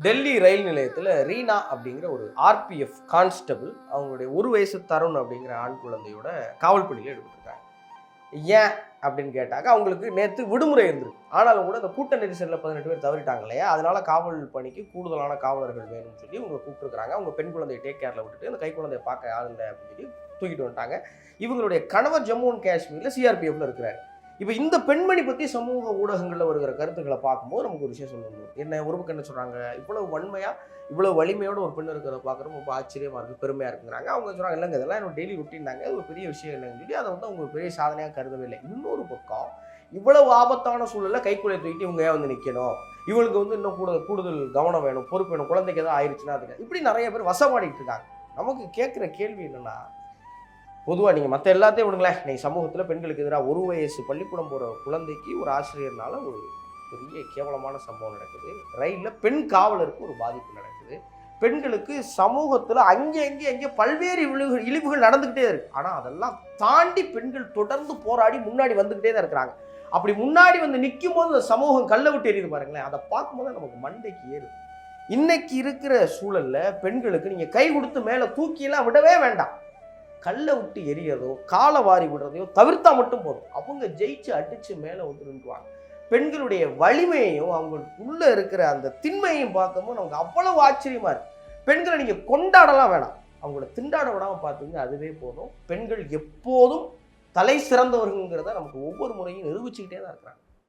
டெல்லி ரயில் நிலையத்தில் ரீனா அப்படிங்கிற ஒரு ஆர்பிஎஃப் கான்ஸ்டபிள் அவங்களுடைய 1 வயசு தருண் அப்படிங்கிற ஆண் குழந்தையோட காவல் பணியில் ஈடுபட்டிருக்காங்க. ஏன் அப்படின்னு கேட்டாக்க அவங்களுக்கு நேற்று விடுமுறை இருந்திருக்கு. ஆனாலும் கூட அந்த கூட்ட நெரிசலில் 18 பேர் தவறிட்டாங்க இல்லையா, அதனால காவல் பணிக்கு கூடுதலான காவலர்கள் வேணும்னு சொல்லி இவங்க கூப்பிட்டுருக்காங்க. அவங்க பெண் குழந்தையை டேக் கேரில் விட்டுட்டு அந்த கை குழந்தையை பார்க்க யாரும் இல்லை அப்படின்னு சொல்லி தூக்கிட்டு வந்துட்டாங்க. இவங்களுடைய கணவர் ஜம்மு அண்ட் காஷ்மீரில் சிஆர்பிஎஃப்ல இருக்கிறாரு. இப்போ இந்த பெண்மணி பற்றி சமூக ஊடகங்களில் வருகிற கருத்துக்களை பார்க்கும்போது நமக்கு ஒரு விஷயம் சொல்லணும். என்ன ஒரு பக்கம் என்ன சொல்கிறாங்க, இவ்வளவு வன்மையாக இவ்வளோ வலிமையோட ஒரு பெண் இருக்கிறத பார்க்குறப்ப ரொம்ப ஆச்சரியமாக இருக்குது, பெருமையாக இருக்குங்கிறாங்க. அவங்க சொல்கிறாங்க இல்லைங்க இதெல்லாம் என்னோட டெய்லி ரொட்டீன் தாங்க, அது ஒரு பெரிய விஷயம் இல்லைன்னு சொல்லி அதை வந்து அவங்க பெரிய சாதனையாக கருதவே இல்லை. இன்னொரு பக்கம் இவ்வளவு ஆபத்தான சூழலில் கைக்குலையை தூக்கிட்டு இவங்க ஏன் வந்து நிற்கணும், இவங்களுக்கு வந்து இன்னும் கூடுதல் கவனம் வேணும், பொறுப்பு வேணும், குழந்தைக்கு எதாவது ஆயிடுச்சுன்னா அதுக்கு இப்படி நிறைய பேர் வசமாடிட்டு இருக்காங்க. நமக்கு கேட்குற கேள்வி என்னென்னா, பொதுவாக நீங்கள் மற்ற எல்லாத்தையும் விடுங்களேன், நீங்கள் சமூகத்தில் பெண்களுக்கு எதிராக 1 வயசு பள்ளிக்கூடம் போகிற குழந்தைக்கு ஒரு ஆசிரியர்னால ஒரு பெரிய கேவலமான சம்பவம் நடக்குது. ரயிலில் பெண் காவலருக்கு ஒரு பாதிப்பு நடக்குது. பெண்களுக்கு சமூகத்தில் அங்கே பல்வேறு இழிவுகள் நடந்துக்கிட்டே இருக்குது. ஆனால் அதெல்லாம் தாண்டி பெண்கள் தொடர்ந்து போராடி முன்னாடி வந்துக்கிட்டே தான் இருக்கிறாங்க. அப்படி முன்னாடி வந்து நிற்கும் போது அந்த சமூகம் கல்லை விட்டு எரியுது பாருங்களேன், அதை பார்க்கும்போது நமக்கு மண்டைக்கு ஏறுது. இன்னைக்கு இருக்கிற சூழலில் பெண்களுக்கு நீங்கள் கை கொடுத்து மேலே தூக்கியெல்லாம் விடவே வேண்டாம், கல்லை விட்டு எரியறதோ காலை வாரி விடுறதையோ தவிர்த்தா மட்டும் போதும். அவங்க ஜெயிச்சு அடிச்சு மேலே வந்து நின்றுவாங்க. பெண்களுடைய வலிமையையும் அவங்களுக்குள்ள இருக்கிற அந்த திண்மையையும் பார்க்கும்போது நமக்கு அவ்வளவு ஆச்சரியமா இருக்கு. பெண்களை நீங்க கொண்டாடலாம் வேணாம், அவங்கள திண்டாட விடாம பார்த்தீங்க அதுவே போதும். பெண்கள் எப்போதும் தலை சிறந்தவர்கள்ங்கிறத நமக்கு ஒவ்வொரு முறையும் நிரூபிச்சுக்கிட்டே தான் இருக்கிறாங்க.